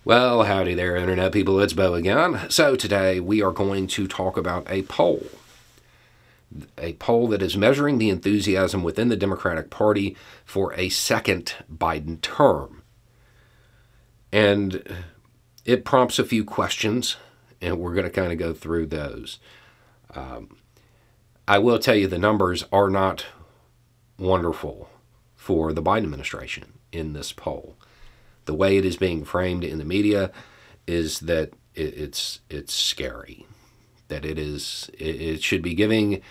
Well, howdy there, Internet people. It's Bo again. So today we are going to talk about a poll. A poll that is measuring the enthusiasm within the Democratic Party for a second Biden term. And it prompts a few questions, and we're going to kind of go through those. I will tell you the numbers are not wonderful for the Biden administration in this poll. The way it is being framed in the media is that it's scary. That it should be giving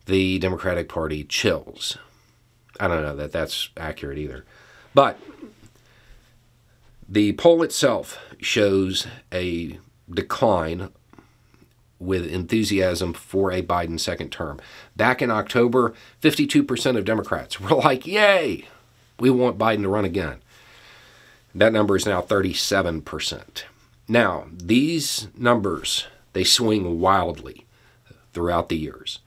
the Democratic Party chills. I don't know that that's accurate either. But the poll itself shows a decline with enthusiasm for a Biden second term. Back in October, 52% of Democrats were like, yay, we want Biden to run again. That number is now 37%. Now, these numbers, they swing wildly throughout the years.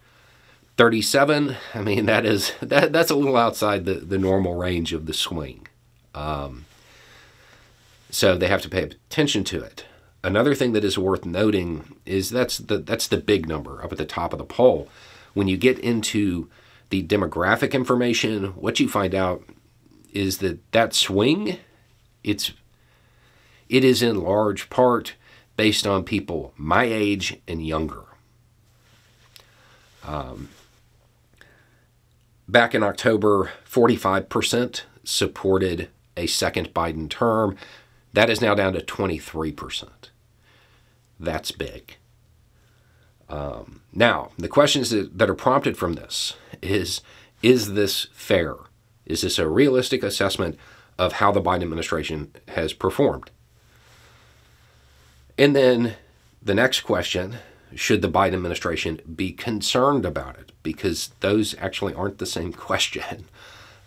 37, I mean, that's a little outside the normal range of the swing. So they have to pay attention to it. Another thing that is worth noting is that's the big number up at the top of the poll. When you get into the demographic information, what you find out is that swing, it is in large part based on people my age and younger. Back in October, 45% supported a second Biden term. That is now down to 23%. That's big. Now, the questions that are prompted from this is this fair? Is this a realistic assessment of how the Biden administration has performed? And then the next question, should the Biden administration be concerned about it? Because those actually aren't the same question.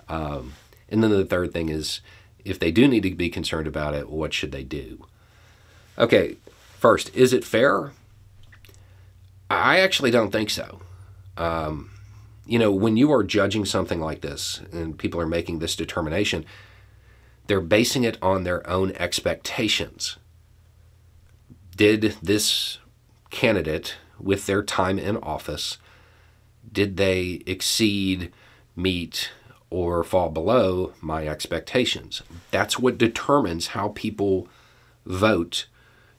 And then the third thing is, if they do need to be concerned about it, what should they do? Okay, first, is it fair? I actually don't think so. When you are judging something like this and people are making this determination, they're basing it on their own expectations. Did this candidate, with their time in office, did they exceed, meet, or fall below my expectations? That's what determines how people vote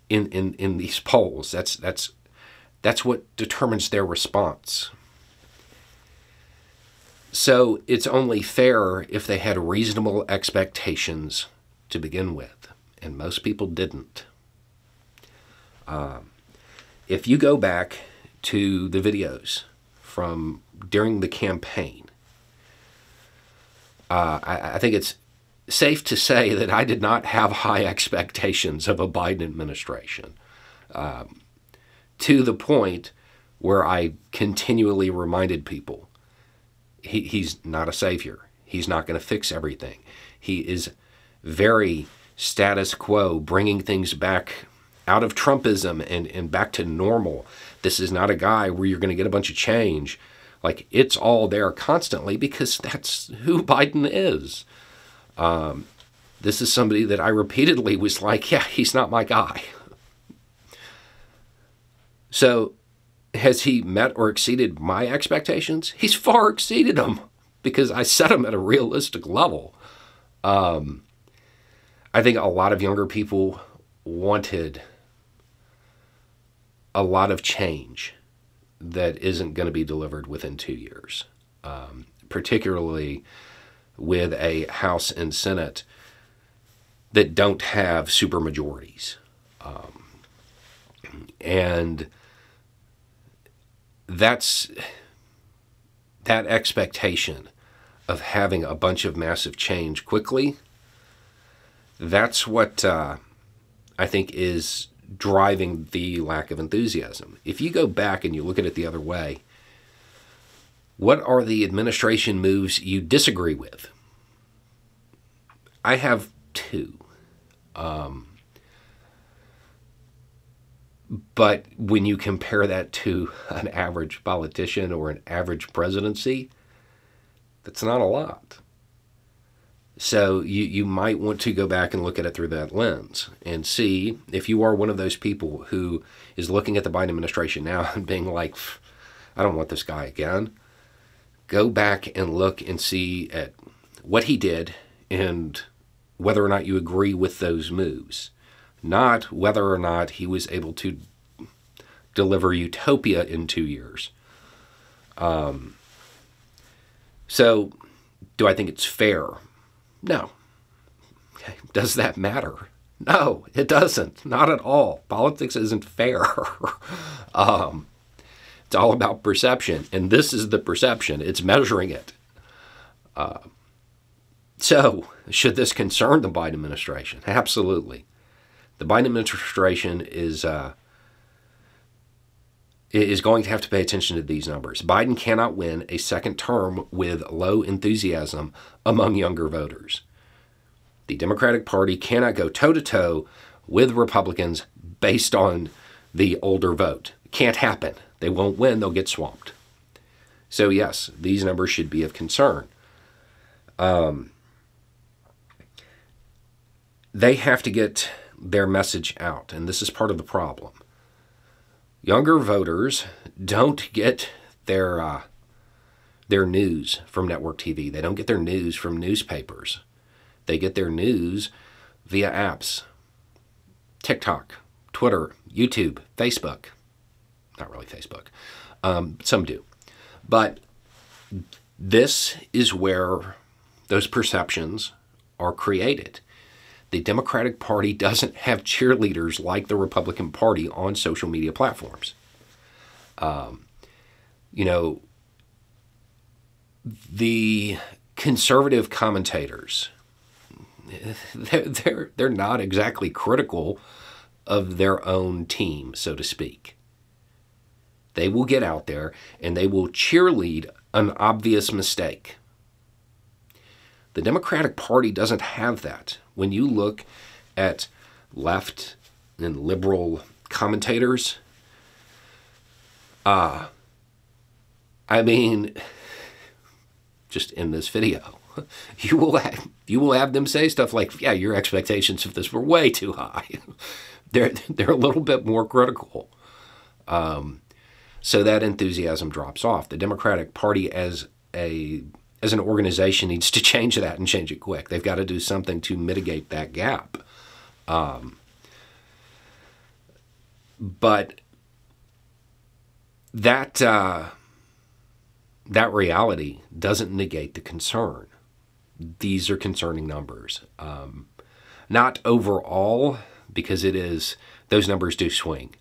in these polls. That's what determines their response. So it's only fair if they had reasonable expectations to begin with, and most people didn't. If you go back to the videos from during the campaign, I think it's safe to say that I did not have high expectations of a Biden administration, to the point where I continually reminded people, he's not a savior. He's not going to fix everything. He is very status quo, bringing things back out of Trumpism and back to normal. This is not a guy where you're going to get a bunch of change. Like, it's all there constantly because that's who Biden is. This is somebody that I repeatedly was like, yeah, he's not my guy. So has he met or exceeded my expectations? He's far exceeded them because I set him at a realistic level. I think a lot of younger people wanted a lot of change that isn't going to be delivered within 2 years, particularly with a House and Senate that don't have supermajorities. And that expectation of having a bunch of massive change quickly, that's what I think is driving the lack of enthusiasm. If you go back and you look at it the other way, what are the administration moves you disagree with? I have two. But when you compare that to an average politician or an average presidency, that's not a lot. So you might want to go back and look at it through that lens and see if you are one of those people who is looking at the Biden administration now and being like, I don't want this guy again. Go back and look and see at what he did and whether or not you agree with those moves, not whether or not he was able to deliver utopia in 2 years. So do I think it's fair? No. Okay. Does that matter? No, it doesn't. Not at all. Politics isn't fair. It's all about perception, and this is the perception. It's measuring it. So, should this concern the Biden administration? Absolutely. The Biden administration is going to have to pay attention to these numbers. Biden cannot win a second term with low enthusiasm among younger voters. The Democratic Party cannot go toe-to-toe with Republicans based on the older vote. It can't happen. They won't win. They'll get swamped. So yes, these numbers should be of concern. They have to get their message out, and this is part of the problem. Younger voters don't get their news from network TV. They don't get their news from newspapers. They get their news via apps. TikTok, Twitter, YouTube, Facebook. Not really Facebook. Some do. But this is where those perceptions are created. The Democratic Party doesn't have cheerleaders like the Republican Party on social media platforms. The conservative commentators, they're not exactly critical of their own team, so to speak. They will get out there and they will cheerlead an obvious mistake. The Democratic Party doesn't have that. When you look at left and liberal commentators, just in this video, you will have them say stuff like, yeah, your expectations of this were way too high. They're a little bit more critical. So that enthusiasm drops off. The Democratic Party as an organization needs to change that and change it quick. They've got to do something to mitigate that gap. But that reality doesn't negate the concern. These are concerning numbers. Not overall, because those numbers do swing.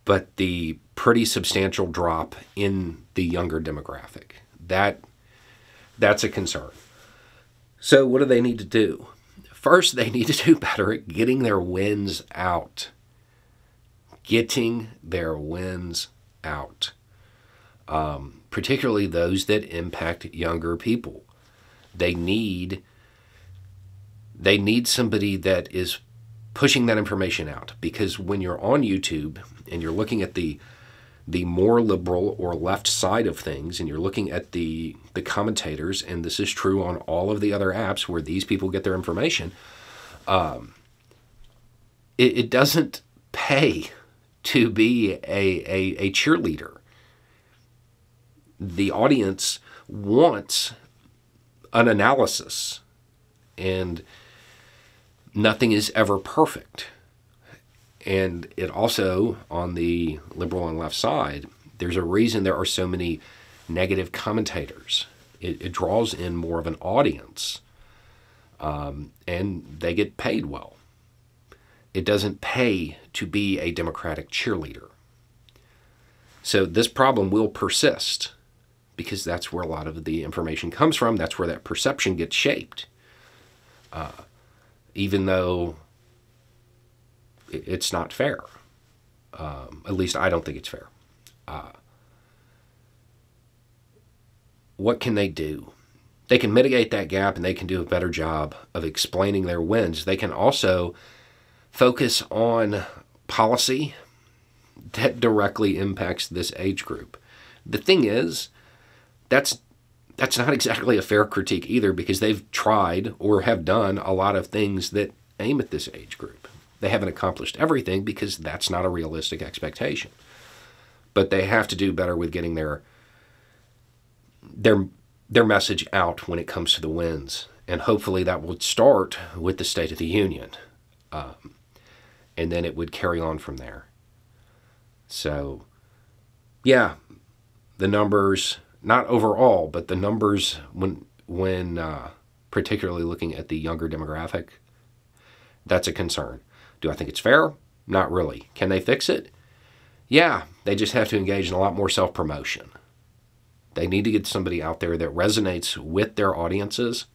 But the pretty substantial drop in the younger demographic, that's a concern. So what do they need to do? First, they need to do better at getting their wins out. Getting their wins out. Particularly those that impact younger people. They need somebody that is pushing that information out, because when you're on YouTube and you're looking at the more liberal or left side of things, and you're looking at the commentators, and this is true on all of the other apps where these people get their information, it doesn't pay to be a cheerleader. The audience wants an analysis, and nothing is ever perfect. And it also, on the liberal and left side, there's a reason there are so many negative commentators. It draws in more of an audience, and they get paid well. It doesn't pay to be a Democratic cheerleader. So this problem will persist, because that's where a lot of the information comes from. That's where that perception gets shaped. Even though it's not fair. At least I don't think it's fair. What can they do? They can mitigate that gap, and they can do a better job of explaining their wins. They can also focus on policy that directly impacts this age group. The thing is, that's that's not exactly a fair critique either, because they've tried or have done a lot of things that aim at this age group. They haven't accomplished everything because that's not a realistic expectation. But they have to do better with getting their message out when it comes to the wins. And hopefully that would start with the State of the Union. And then it would carry on from there. So, yeah, the numbers, not overall, but the numbers when particularly looking at the younger demographic, that's a concern. Do I think it's fair? Not really. Can they fix it? Yeah, they just have to engage in a lot more self-promotion. They need to get somebody out there that resonates with their audiences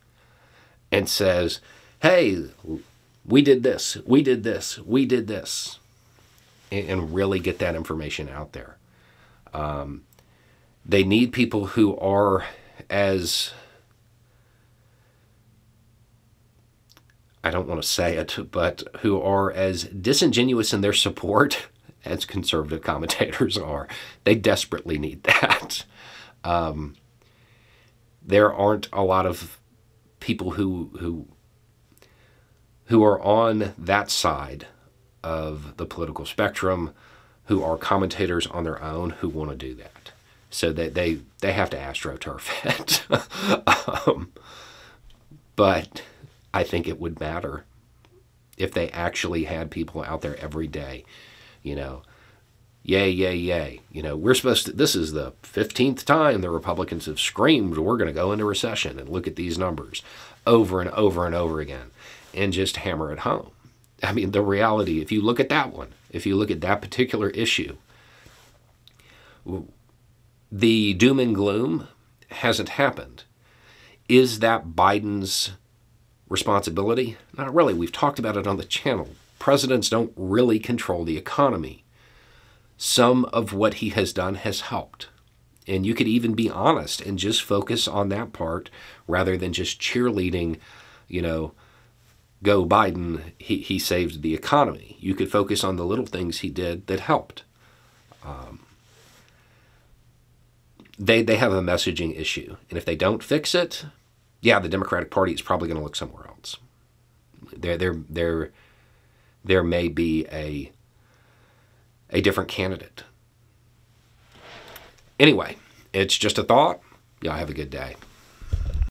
and says, hey, we did this, we did this, we did this, and really get that information out there. They need people who are as, I don't want to say it, but who are as disingenuous in their support as conservative commentators are. They desperately need that. There aren't a lot of people who are on that side of the political spectrum who are commentators on their own who want to do that. So they have to astroturf it. But I think it would matter if they actually had people out there every day, yay, yay, yay. We're supposed to, this is the 15th time the Republicans have screamed, we're going to go into recession, and look at these numbers over and over and over again, and just hammer it home. I mean, the reality, if you look at that one, if you look at that particular issue, the doom and gloom hasn't happened. Is that Biden's responsibility? Not really. We've talked about it on the channel. Presidents don't really control the economy. Some of what he has done has helped. And you could even be honest and just focus on that part rather than just cheerleading, go Biden, he saved the economy. You could focus on the little things he did that helped. They have a messaging issue. And if they don't fix it, yeah, the Democratic Party is probably going to look somewhere else. There may be a different candidate. Anyway, it's just a thought. Y'all have a good day.